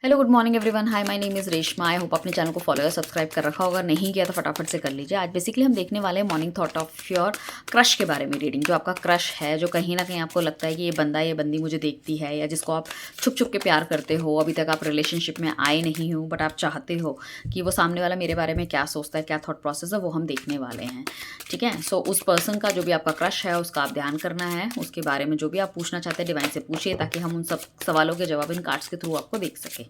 Hello good morning everyone. Hi, my name is Reshma. I hope अपने channel को follow या subscribe कर रखा होगा। नहीं किया तो फटाफट से कर लीजिए। आज बेसिकली हम देखने वाले हैं morning thought of your crush के बारे में रीडिंग। जो आपका क्रश है, जो कहीं ना कहीं आपको लगता है कि ये बंदा ये बंदी मुझे देखती है, या जिसको आप छुप छुप के प्यार करते हो, अभी तक आप रिलेशनशिप में आए नहीं हो, बट आप चाहते हो कि वो सामने वाला मेरे बारे में क्या सोचता है, क्या थॉट प्रोसेस है, वो हम देखने वाले हैं। ठीक है, सो उस पर्सन का जो भी आपका क्रश है उसका आप ध्यान करना है। उसके बारे में जो भी आप पूछना चाहते हैं डिवाइन से पूछिए, ताकि हम उन सब सवालों के जवाब इन कार्ड्स के थ्रू आपको देख सकें।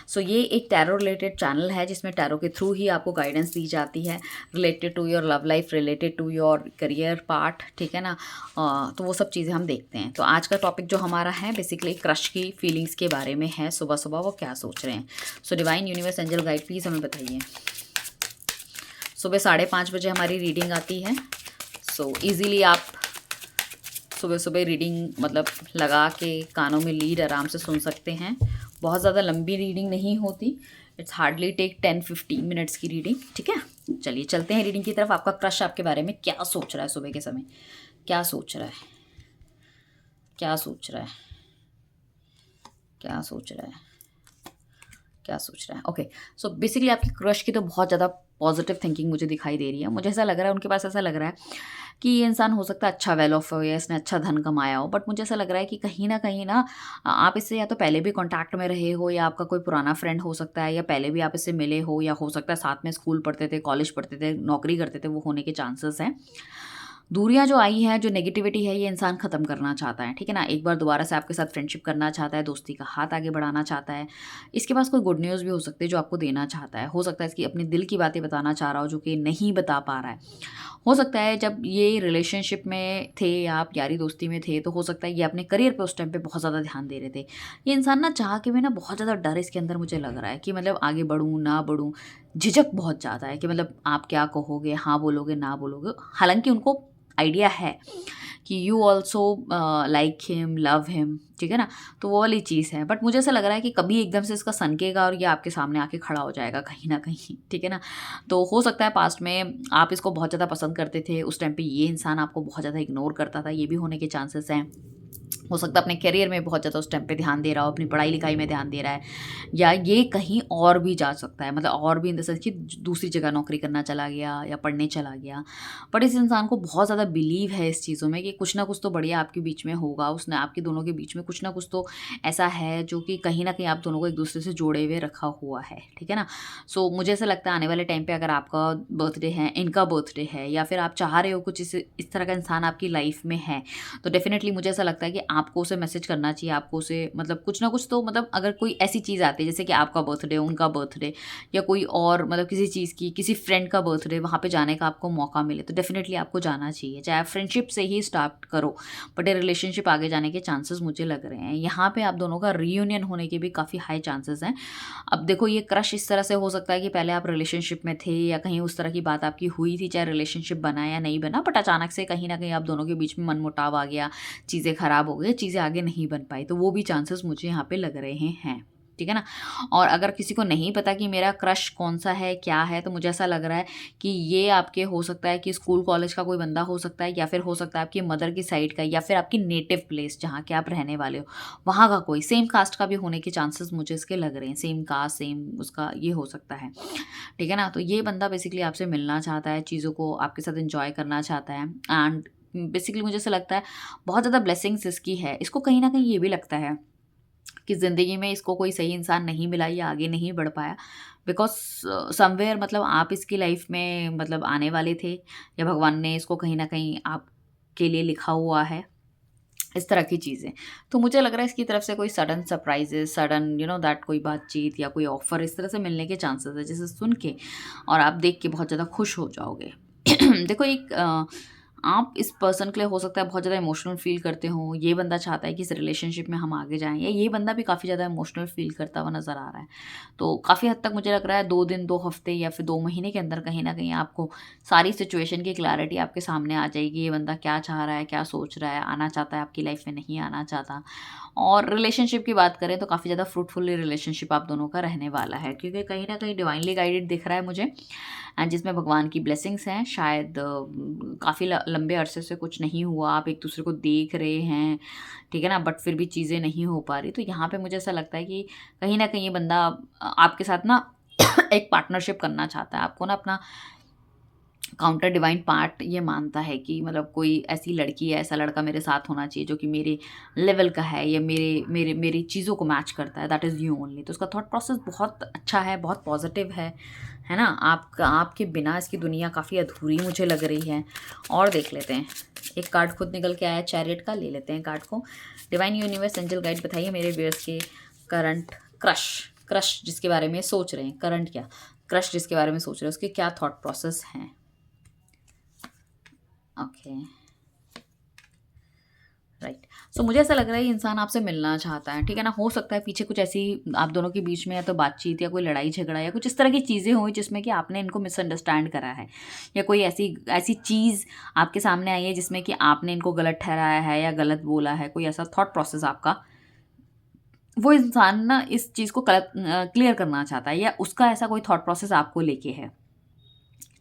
सो ये एक टैरो रिलेटेड चैनल है, जिसमें टैरो के थ्रू ही आपको गाइडेंस दी जाती है related to your love life, related to your career part. ठीक है ना। तो वो सब चीज़ें हम देखते हैं। तो आज का टॉपिक जो हमारा है बेसिकली क्रश की फीलिंग्स के बारे में है। सुबह सुबह वो क्या सोच रहे हैं। So divine universe angel guide please हमें बताइए। सुबह 5:30 बजे हमारी रीडिंग आती है। सो इजीली आप सुबह सुबह रीडिंग मतलब लगा के कानों में लीड आराम से सुन सकते हैं। बहुत ज़्यादा लंबी रीडिंग नहीं होती। इट्स हार्डली टेक 10-15 मिनट्स की रीडिंग। ठीक है, चलिए चलते हैं रीडिंग की तरफ। आपका क्रश आपके बारे में क्या सोच रहा है सुबह के समय? क्या सोच रहा है? क्या सोच रहा है? क्या सोच रहा है? क्या सोच रहा है? ओके, सो बेसिकली आपकी क्रश की तो बहुत ज़्यादा पॉजिटिव थिंकिंग मुझे दिखाई दे रही है। मुझे ऐसा लग रहा है उनके पास, ऐसा लग रहा है कि ये इंसान हो सकता है अच्छा वेल ऑफ हो, या इसने अच्छा धन कमाया हो, बट मुझे ऐसा लग रहा है कि कहीं ना आप इससे या तो पहले भी कांटेक्ट में रहे हो, या आपका कोई पुराना फ्रेंड हो सकता है, या पहले भी आप इससे मिले हो, या हो सकता है साथ में स्कूल पढ़ते थे, कॉलेज पढ़ते थे, नौकरी करते थे, वो होने के चांसेस हैं। दूरियां जो आई हैं, जो नेगेटिविटी है, ये इंसान ख़त्म करना चाहता है। ठीक है ना, एक बार दोबारा से आपके साथ फ्रेंडशिप करना चाहता है, दोस्ती का हाथ आगे बढ़ाना चाहता है। इसके पास कोई गुड न्यूज़ भी हो सकती है जो आपको देना चाहता है। हो सकता है इसकी अपने दिल की बातें बताना चाह रहा हो, जो कि नहीं बता पा रहा है। हो सकता है जब ये रिलेशनशिप में थे, या आप यारी दोस्ती में थे, तो हो सकता है ये अपने करियर पे उस टाइम पे बहुत ज़्यादा ध्यान दे रहे थे। ये इंसान ना चाह के भी ना बहुत ज़्यादा डर इसके अंदर मुझे लग रहा है कि मतलब आगे बढ़ूँ ना बढ़ूँ। झिझक बहुत ज़्यादा है कि मतलब आप क्या कहोगे, हाँ बोलोगे ना बोलोगे। हालांकि उनको आइडिया है कि you also like him, love him. ठीक है ना, तो वो वाली चीज़ है। बट मुझे ऐसा लग रहा है कि कभी एकदम से इसका सनकेगा और ये आपके सामने आके खड़ा हो जाएगा कहीं ना कहीं। ठीक है ना, तो हो सकता है पास्ट में आप इसको बहुत ज़्यादा पसंद करते थे, उस टाइम पे ये इंसान आपको बहुत ज़्यादा इग्नोर करता था, ये भी होने के चांसेस हैं। हो सकता है अपने करियर में बहुत ज़्यादा उस टाइम पे ध्यान दे रहा हो, अपनी पढ़ाई लिखाई में ध्यान दे रहा है, या ये कहीं और भी जा सकता है। मतलब और भी इन द सेंस कि दूसरी जगह नौकरी करना चला गया, या पढ़ने चला गया। बट इस इंसान को बहुत ज़्यादा बिलीव है इस चीज़ों में कि कुछ ना कुछ तो बढ़िया आपके बीच में होगा। उसने आपके दोनों के बीच में कुछ ना कुछ तो ऐसा है जो कि कहीं ना कहीं आप दोनों को एक दूसरे से जोड़े हुए रखा हुआ है। ठीक है ना, सो मुझे ऐसा लगता है आने वाले टाइम पे अगर आपका बर्थडे है, इनका बर्थडे है, या फिर आप चाह रहे हो कुछ इस तरह का इंसान आपकी लाइफ में है, तो डेफिनेटली मुझे ऐसा लगता है कि आपको उसे मैसेज करना चाहिए। आपको उसे मतलब कुछ ना कुछ तो मतलब अगर कोई ऐसी चीज़ आती है जैसे कि आपका बर्थडे, उनका बर्थडे, या कोई और मतलब किसी चीज़ की, किसी फ्रेंड का बर्थडे, वहाँ पे जाने का आपको मौका मिले, तो डेफिनेटली आपको जाना चाहिए। चाहे आप फ्रेंडशिप से ही स्टार्ट करो, बट ये रिलेशनशिप आगे जाने के चांसेस मुझे लग रहे हैं। यहाँ पे आप दोनों का रीयूनियन होने के भी काफ़ी हाई चांसेस हैं। अब देखो, ये क्रश इस तरह से हो सकता है कि पहले आप रिलेशनशिप में थे, या कहीं उस तरह की बात आपकी हुई थी, चाहे रिलेशनशिप बना या नहीं बना, बट अचानक से कहीं ना कहीं आप दोनों के बीच में मनमुटाव आ गया, चीज़ें ख़राब हो गई, चीज़ें आगे नहीं बन पाई। तो वो भी चांसेस मुझे यहाँ पे लग रहे हैं। ठीक है ना, और अगर किसी को नहीं पता कि मेरा क्रश कौन सा है, क्या है, तो मुझे ऐसा लग रहा है कि ये आपके हो सकता है कि स्कूल कॉलेज का कोई बंदा हो सकता है, या फिर हो सकता है आपकी मदर की साइड का, या फिर आपकी नेटिव प्लेस जहाँ के आप रहने वाले हो वहाँ का कोई सेम कास्ट का भी होने के चांसेस मुझे इसके लग रहे हैं। सेम कास्ट, सेम उसका ये हो सकता है। ठीक है ना, तो ये बंदा बेसिकली आपसे मिलना चाहता है, चीज़ों को आपके साथ एंजॉय करना चाहता है। एंड बेसिकली मुझे ऐसा लगता है बहुत ज़्यादा ब्लेसिंग्स इसकी है। इसको कहीं ना कहीं ये भी लगता है कि ज़िंदगी में इसको कोई सही इंसान नहीं मिला, ये आगे नहीं बढ़ पाया, बिकॉज समवेयर मतलब आप इसकी लाइफ में मतलब आने वाले थे, या भगवान ने इसको कहीं ना कहीं आपके लिए लिखा हुआ है, इस तरह की चीज़ें। तो मुझे लग रहा है इसकी तरफ से कोई सडन सरप्राइजेस, सडन दैट कोई बातचीत या कोई ऑफर इस तरह से मिलने के चांसेस है, जिसे सुन के और आप देख के बहुत ज़्यादा खुश हो जाओगे। देखो, एक आप इस पर्सन के लिए हो सकता है बहुत ज़्यादा इमोशनल फील करते हो। ये बंदा चाहता है कि इस रिलेशनशिप में हम आगे जाएँ, या ये बंदा भी काफ़ी ज़्यादा इमोशनल फील करता हुआ नज़र आ रहा है। तो काफ़ी हद तक मुझे लग रहा है 2 दिन, 2 हफ्ते, या फिर 2 महीने के अंदर कहीं न कहीं आपको सारी सिचुएशन की क्लैरिटी आपके सामने आ जाएगी। ये बंदा क्या चाह रहा है, क्या सोच रहा है, आना चाहता है आपकी लाइफ में, नहीं आना चाहता। और रिलेशनशिप की बात करें तो काफ़ी ज़्यादा फ्रूटफुल रिलेशनशिप आप दोनों का रहने वाला है, क्योंकि कहीं ना कहीं डिवाइनली गाइडेड दिख रहा है मुझे, एंड जिसमें भगवान की ब्लेसिंग्स हैं। शायद काफ़ी लंबे अरसे से कुछ नहीं हुआ, आप एक दूसरे को देख रहे हैं, ठीक है ना, बट फिर भी चीज़ें नहीं हो पा रही। तो यहाँ पे मुझे ऐसा लगता है कि कहीं ना कहीं ये बंदा आपके साथ ना एक पार्टनरशिप करना चाहता है, आपको ना अपना काउंटर डिवाइन पार्ट ये मानता है कि मतलब कोई ऐसी लड़की है, ऐसा लड़का मेरे साथ होना चाहिए जो कि मेरे लेवल का है या मेरी चीज़ों को मैच करता है, दैट इज़ यू ओनली। तो उसका थॉट प्रोसेस बहुत अच्छा है, बहुत पॉजिटिव है ना। आपके बिना इसकी दुनिया काफ़ी अधूरी मुझे लग रही है। और देख लेते हैं, एक कार्ड खुद निकल के आया चैरियट का, ले लेते हैं कार्ड को। डिवाइन यूनिवर्स एंजल गाइड बताइए मेरे व्यूअर्स के करंट क्रश जिसके बारे में सोच रहे हैं, करंट क्या क्रश जिसके बारे में सोच रहे हैं उसके क्या थॉट प्रोसेस हैं। Okay, right. सो मुझे ऐसा लग रहा है ये इंसान आपसे मिलना चाहता है, ठीक है ना। हो सकता है पीछे कुछ ऐसी आप दोनों के बीच में या तो बातचीत या कोई लड़ाई झगड़ा या कुछ इस तरह की चीज़ें हुई जिसमें कि आपने इनको मिसअंडरस्टैंड करा है, या कोई ऐसी ऐसी चीज़ आपके सामने आई है जिसमें कि आपने इनको गलत ठहराया है या गलत बोला है, कोई ऐसा थॉट प्रोसेस आपका। वो इंसान ना इस चीज़ को क्लियर करना चाहता है, या उसका ऐसा कोई थॉट प्रोसेस आपको लेके है,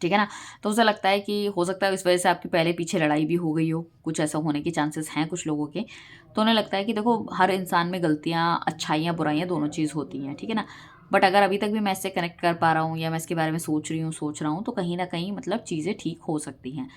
ठीक है ना। तो उसे लगता है कि हो सकता है इस वजह से आपकी पहले पीछे लड़ाई भी हो गई हो, कुछ ऐसा होने के चांसेस हैं कुछ लोगों के। तो उन्हें लगता है कि देखो हर इंसान में गलतियाँ, अच्छाइयाँ, बुराइयाँ दोनों चीज़ होती हैं, ठीक है ना। बट अगर अभी तक भी मैं इससे कनेक्ट कर पा रहा हूँ या मैं इसके बारे में सोच रहा हूँ तो कहीं ना कहीं मतलब चीज़ें ठीक हो सकती हैं।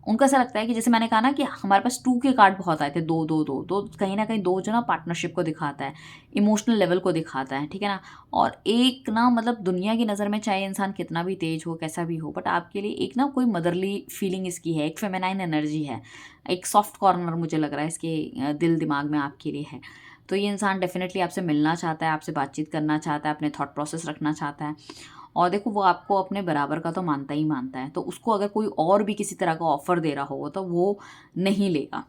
उनको ऐसा लगता है कि जैसे मैंने कहा ना कि हमारे पास 2 के कार्ड बहुत आए थे, 2, 2, 2, तो कहीं न कहीं 2 जो ना पार्टनरशिप को दिखाता है, इमोशनल लेवल को दिखाता है, ठीक है ना? और एक ना मतलब दुनिया की नज़र में चाहे इंसान कितना भी तेज़ हो, कैसा भी हो, बट आपके लिए एक ना कोई मदरली फीलिंग इसकी है, एक फेमिनाइन एनर्जी है, एक सॉफ्ट कॉर्नर मुझे लग रहा है इसके दिल-दिमाग में आपके लिए है। तो ये इंसान डेफ़िनेटली आपसे मिलना चाहता है, आपसे बातचीत करना चाहता है, अपने थॉट प्रोसेस रखना चाहता है। और देखो वो आपको अपने बराबर का तो मानता ही मानता है, तो उसको अगर कोई और भी किसी तरह का ऑफ़र दे रहा हो तो वो नहीं लेगा।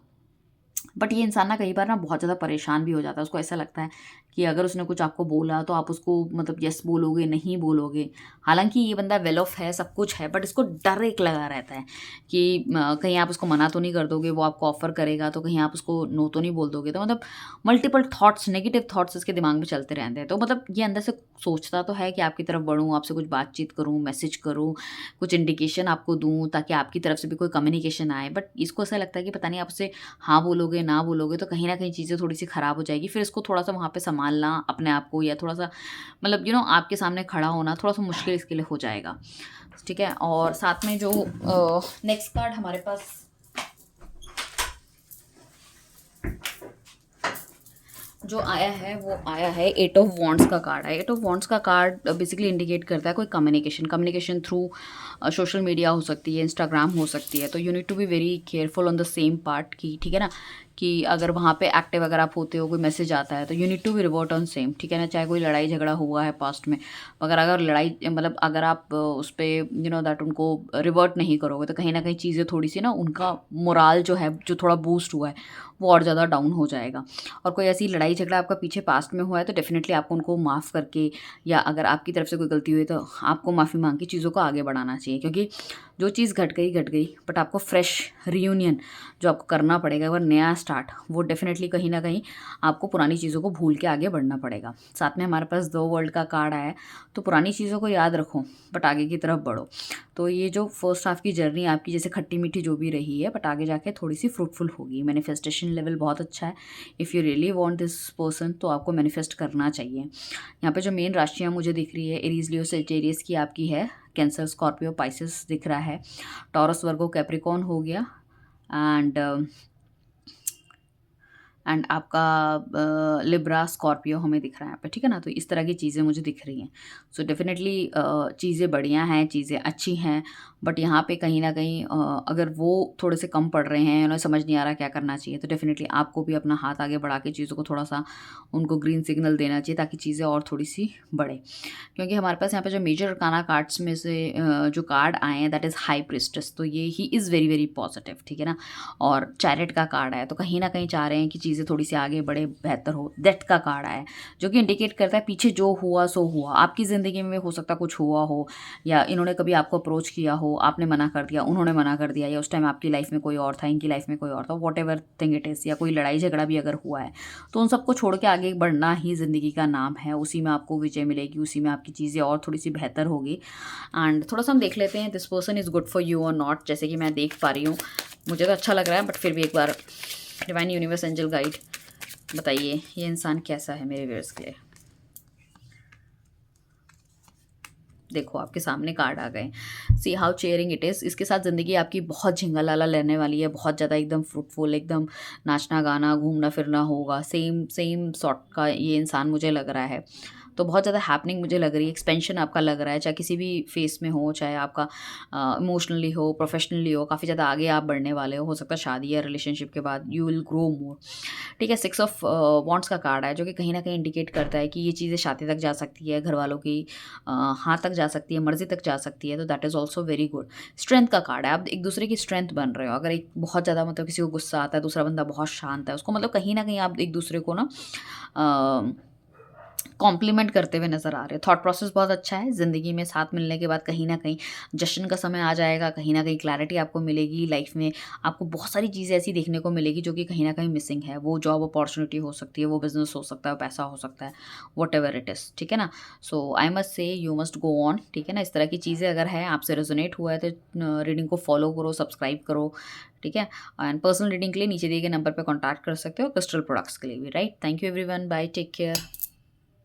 बट ये इंसान ना कई बार ना बहुत ज़्यादा परेशान भी हो जाता है, उसको ऐसा लगता है कि अगर उसने कुछ आपको बोला तो आप उसको मतलब यस बोलोगे, नहीं बोलोगे। हालाँकि ये बंदा वेल ऑफ है, सब कुछ है, बट इसको डर एक लगा रहता है कि कहीं आप उसको मना तो नहीं कर दोगे, वो आपको ऑफ़र करेगा तो कहीं आप उसको नो तो नहीं बोल दोगे। तो मतलब मल्टीपल थॉट्स, नेगेटिव थॉट्स इसके दिमाग में चलते रहते हैं। तो मतलब ये अंदर से सोचता तो है कि आपकी तरफ बढ़ूँ, आपसे कुछ बातचीत करूँ, मैसेज करूँ, कुछ इंडिकेशन आपको दूँ ताकि आपकी तरफ से भी कोई कम्युनिकेशन आए। बट इसको ऐसा लगता है कि पता नहीं आप उससे हाँ बोलोगे, ना बोलोगे तो कहीं न कहीं चीज़ें थोड़ी-सी ख़राब हो जाएगी। फिर इसको थोड़ा-सा वहाँ पे सँभालना अपने आप को, या थोड़ा-सा मतलब आपके सामने खड़ा होना थोड़ा-सा मुश्किल इसके लिए हो जाएगा। ठीक है? और साथ में जो नेक्स्ट कार्ड हमारे पास जो आया है वो आया है 8 ऑफ वॉन्ड्स का कार्ड है। 8 ऑफ वॉन्ड्स का कार्ड बेसिकली इंडिकेट करता है कोई कम्युनिकेशन थ्रू सोशल मीडिया हो सकती है, इंस्टाग्राम हो सकती है। तो you need to be very careful on the same part की, ठीक है ना, कि अगर वहाँ पे एक्टिव अगर आप होते हो, कोई मैसेज आता है तो you need to be revert on same, ठीक है ना। चाहे कोई लड़ाई झगड़ा हुआ है पास्ट में, मगर अगर लड़ाई मतलब अगर आप उस पर दैट उनको रिवर्ट नहीं करोगे तो कहीं ना कहीं चीज़ें थोड़ी सी ना उनका मोराल जो है जो थोड़ा बूस्ट हुआ है वो और ज़्यादा डाउन हो जाएगा। और कोई ऐसी लड़ाई झगड़ा आपका पीछे पास्ट में हुआ है तो डेफ़िनेटली आपको उनको माफ़ करके, या अगर आपकी तरफ से कोई गलती हुई तो आपको माफ़ी माँग के चीज़ों को आगे बढ़ाना चाहिए, क्योंकि जो चीज़ घट गई, बट आपको फ्रेश रियूनियन जो आपको करना पड़ेगा, एक बार नया स्टार्ट, वो डेफ़िनेटली कहीं न कहीं आपको पुरानी चीज़ों को भूल के आगे बढ़ना पड़ेगा। साथ में हमारे पास 2 वर्ल्ड का कार्ड आया है, तो पुरानी चीज़ों को याद रखो बट आगे की तरफ बढ़ो। तो ये जो फर्स्ट हाफ की जर्नी आपकी जैसे खट्टी-मीठी जो भी रही है, बट आगे जाके थोड़ी-सी फ्रूटफुल होगी। मैनिफेस्टेशन लेवल बहुत अच्छा है। If you really want this person तो आपको मैनिफेस्ट करना चाहिए। यहाँ पे जो मेन राशियाँ मुझे दिख रही है, एरीज़, लियो, सजिटेरियस की आपकी है, कैंसर, स्कॉर्पियो, पाइसेस दिख रहा है, टॉरस, वर्गो, कैप्रिकॉर्न हो गया, एंड आपका लिब्रा, स्कॉर्पियो हमें दिख रहा है यहाँ पे, ठीक है ना। तो इस तरह की चीज़ें मुझे दिख रही हैं। सो डेफ़िनेटली चीज़ें बढ़िया हैं, चीज़ें अच्छी हैं, बट यहाँ पे कहीं न कहीं अगर वो थोड़े से कम पड़ रहे हैं, उन्हें समझ नहीं आ रहा क्या करना चाहिए, तो डेफ़िनेटली आपको भी अपना हाथ आगे बढ़ा के चीज़ों को थोड़ा-सा उनको ग्रीन सिग्नल देना चाहिए ताकि चीज़ें और थोड़ी-सी बढ़े। क्योंकि हमारे पास यहाँ पे जो मेजर अरकाना कार्ड्स में से जो कार्ड आए हैं दैट इज़ हाई प्रीस्टेस, तो ये he is very, very positive, ठीक है ना। और चैरिट का कार्ड आया, तो कहीं न कहीं चाह रहे हैं कि चीज़ें थोड़ी सी आगे बढ़े, बेहतर हो। दैट का कार्ड आया है, जो कि इंडिकेट करता है पीछे जो हुआ सो हुआ। आपकी ज़िंदगी में हो सकता है कुछ हुआ हो, या इन्होंने कभी आपको अप्रोच किया हो, आपने मना कर दिया, उन्होंने मना कर दिया, या उस टाइम आपकी लाइफ में कोई और था, इनकी लाइफ में कोई और था, what ever thing it is, या कोई लड़ाई झगड़ा भी अगर हुआ है, तो उन सबको छोड़ के आगे बढ़ना ही ज़िंदगी का नाम है। उसी में आपको विजय मिलेगी, उसी में आपकी चीज़ें और थोड़ी सी बेहतर होगी। एंड थोड़ा सा हम देख लेते हैं this person is good for you और नॉट। जैसे कि मैं देख पा रही हूँ, मुझे तो अच्छा लग रहा है, बट फिर भी एक बार डिवाइन यूनिवर्स एंजल गाइड बताइए ये इंसान कैसा है मेरे व्यूअर्स के लिए। देखो आपके सामने कार्ड आ गए, see how chairing it is. इसके साथ ज़िंदगी आपकी बहुत झिंगालाला लेने वाली है, बहुत ज़्यादा एकदम फ्रूटफुल, एकदम नाचना गाना घूमना फिरना होगा। सेम सेम सॉर्ट का ये इंसान मुझे लग रहा है। तो बहुत ज़्यादा हैपनिंग मुझे लग रही है, एक्सपेंशन आपका लग रहा है, चाहे किसी भी फेस में हो, चाहे आपका इमोशनली हो, प्रोफेशनली हो, काफ़ी ज़्यादा आगे आप बढ़ने वाले हो सकता है शादी या रिलेशनशिप के बाद यू विल ग्रो मोर। ठीक है, 6 ऑफ वॉन्ड्स का कार्ड है, जो कि कहीं न कहीं इंडिकेट करता है कि ये चीज़ें शादी तक जा सकती है, घर वालों की हाथ तक जा सकती है, मर्ज़ी तक जा सकती है, तो that is also very good. Strength का कार्ड है, आप एक दूसरे की स्ट्रेंथ बन रहे हो। अगर एक बहुत ज़्यादा मतलब किसी को गुस्सा आता है, दूसरा बंदा बहुत शांत है, उसको मतलब कहीं न कहीं आप एक दूसरे को ना कॉम्प्लीमेंट करते हुए नज़र आ रहे हैं। थॉट प्रोसेस बहुत अच्छा है। ज़िंदगी में साथ मिलने के बाद कहीं न कहीं जश्न का समय आ जाएगा, कहीं न कहीं क्लैरिटी आपको मिलेगी लाइफ़ में। आपको बहुत सारी चीज़ें ऐसी देखने को मिलेगी जो कि कहीं न कहीं मिसिंग है। वो जॉब अपॉर्च्युनिटी हो सकती है, वो बिज़नेस हो सकता है, पैसा हो सकता है, व्हाटएवर इट इज़, ठीक है ना? So I must say you must go on, ठीक है ना? इस तरह की चीज़ें अगर है, आपसे रेज़ोनेट हुआ है तो रीडिंग को फॉलो करो, सब्सक्राइब करो, ठीक है? एंड पर्सनल रीडिंग के लिए नीचे दिए गए नंबर पे कॉन्टैक्ट कर सकते हो, क्रिस्टल प्रोडक्ट्स के लिए भी, right? Thank you everyone, bye, take care.